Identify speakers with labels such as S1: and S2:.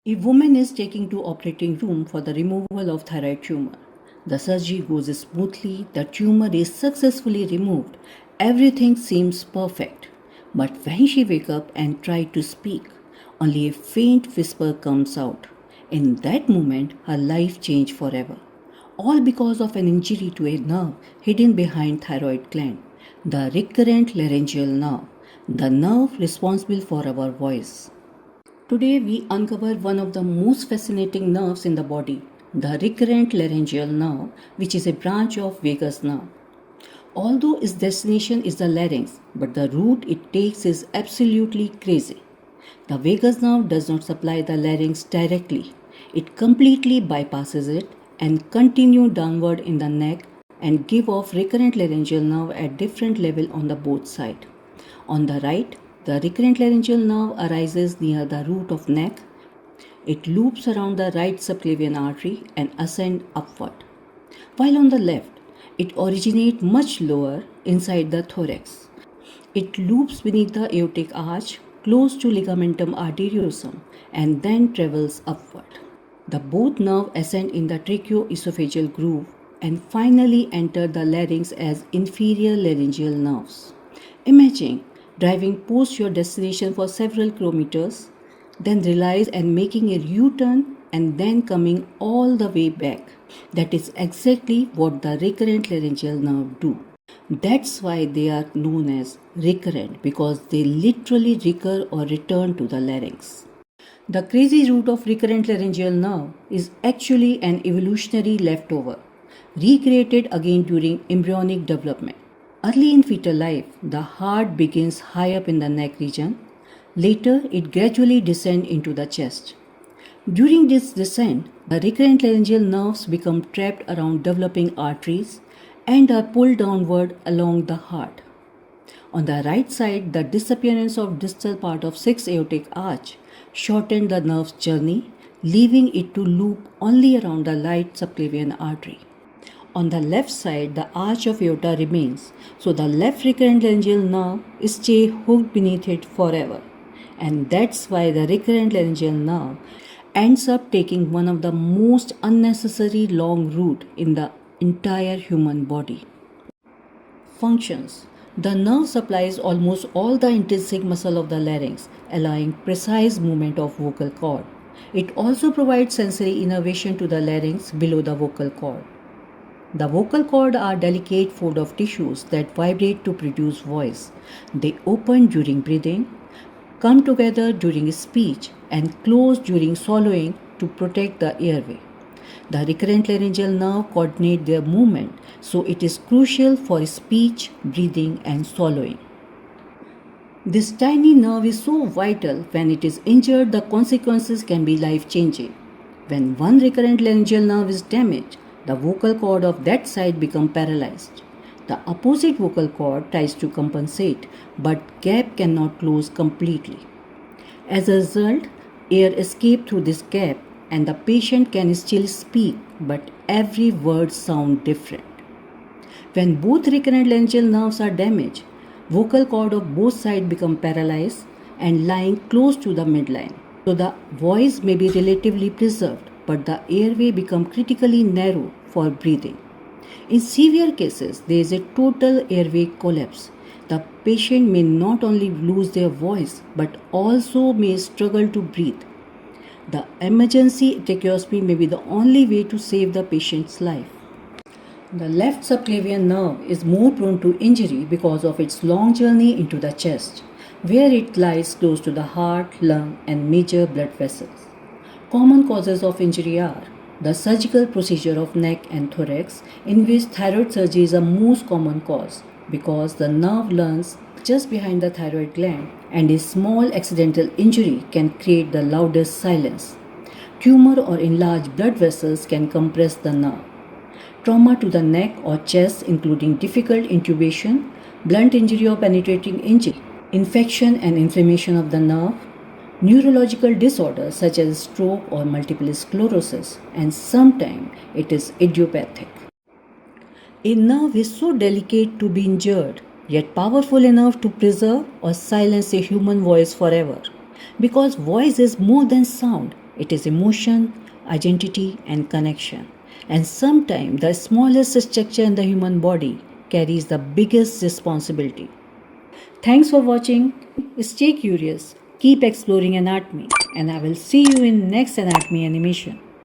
S1: A woman is taken to operating room for the removal of thyroid tumor. The surgery goes smoothly, the tumor is successfully removed. Everything seems perfect. But when she wakes up and tries to speak, only a faint whisper comes out. In that moment, her life changed forever. All because of an injury to a nerve hidden behind thyroid gland, the recurrent laryngeal nerve, the nerve responsible for our voice. Today, we uncover one of the most fascinating nerves in the body, the recurrent laryngeal nerve, which is a branch of vagus nerve. Although its destination is the larynx, but the route it takes is absolutely crazy. The vagus nerve does not supply the larynx directly. It completely bypasses it and continue downward in the neck and give off recurrent laryngeal nerve at different level on the both side. On the right, the recurrent laryngeal nerve arises near the root of neck. It loops around the right subclavian artery and ascends upward. While on the left, it originates much lower inside the thorax. It loops beneath the aortic arch close to ligamentum arteriosum and then travels upward. The both nerves ascend in the tracheoesophageal groove and finally enter the larynx as inferior laryngeal nerves. Imagine driving past your destination for several kilometers, then realize and making a U-turn and then coming all the way back. That is exactly what the recurrent laryngeal nerve do. That's why they are known as recurrent, because they literally recur or return to the larynx. The crazy root of recurrent laryngeal nerve is actually an evolutionary leftover, recreated again during embryonic development. Early in fetal life, the heart begins high up in the neck region. Later, it gradually descends into the chest. During this descent, the recurrent laryngeal nerves become trapped around developing arteries and are pulled downward along the heart. On the right side, the disappearance of distal part of 6 aortic arch shortened the nerve's journey, leaving it to loop only around the right subclavian artery. On the left side, the arch of aorta remains, so the left recurrent laryngeal nerve stays hooked beneath it forever. And that's why the recurrent laryngeal nerve ends up taking one of the most unnecessary long route in the entire human body. Functions. The nerve supplies almost all the intrinsic muscle of the larynx, allowing precise movement of vocal cord. It also provides sensory innervation to the larynx below the vocal cord. The vocal cord are delicate fold of tissues that vibrate to produce voice. They open during breathing, come together during speech, and close during swallowing to protect the airway. The recurrent laryngeal nerve coordinate their movement, so it is crucial for speech, breathing, and swallowing. This tiny nerve is so vital. When it is injured, the consequences can be life-changing. When one recurrent laryngeal nerve is damaged, the vocal cord of that side becomes paralyzed. The opposite vocal cord tries to compensate, but gap cannot close completely. As a result, air escapes through this gap and the patient can still speak, but every word sounds different. When both recurrent laryngeal nerves are damaged, vocal cord of both sides become paralyzed and lying close to the midline. So the voice may be relatively preserved, but the airway becomes critically narrow for breathing. In severe cases, there is a total airway collapse. The patient may not only lose their voice but also may struggle to breathe. The emergency tracheostomy may be the only way to save the patient's life. The left subclavian nerve is more prone to injury because of its long journey into the chest, where it lies close to the heart, lung, and major blood vessels. Common causes of injury are the surgical procedure of neck and thorax, in which thyroid surgery is the most common cause because the nerve runs just behind the thyroid gland and a small accidental injury can create the loudest silence. Tumor or enlarged blood vessels can compress the nerve. Trauma to the neck or chest, including difficult intubation, blunt injury or penetrating injury, infection and inflammation of the nerve, neurological disorders such as stroke or multiple sclerosis, and sometimes it is idiopathic. A nerve is so delicate to be injured, yet powerful enough to preserve or silence a human voice forever. Because voice is more than sound, It is emotion, identity, and connection. And sometimes the smallest structure in the human body carries the biggest responsibility. Thanks for watching. Stay curious, keep exploring anatomy, and I will see you in next anatomy animation.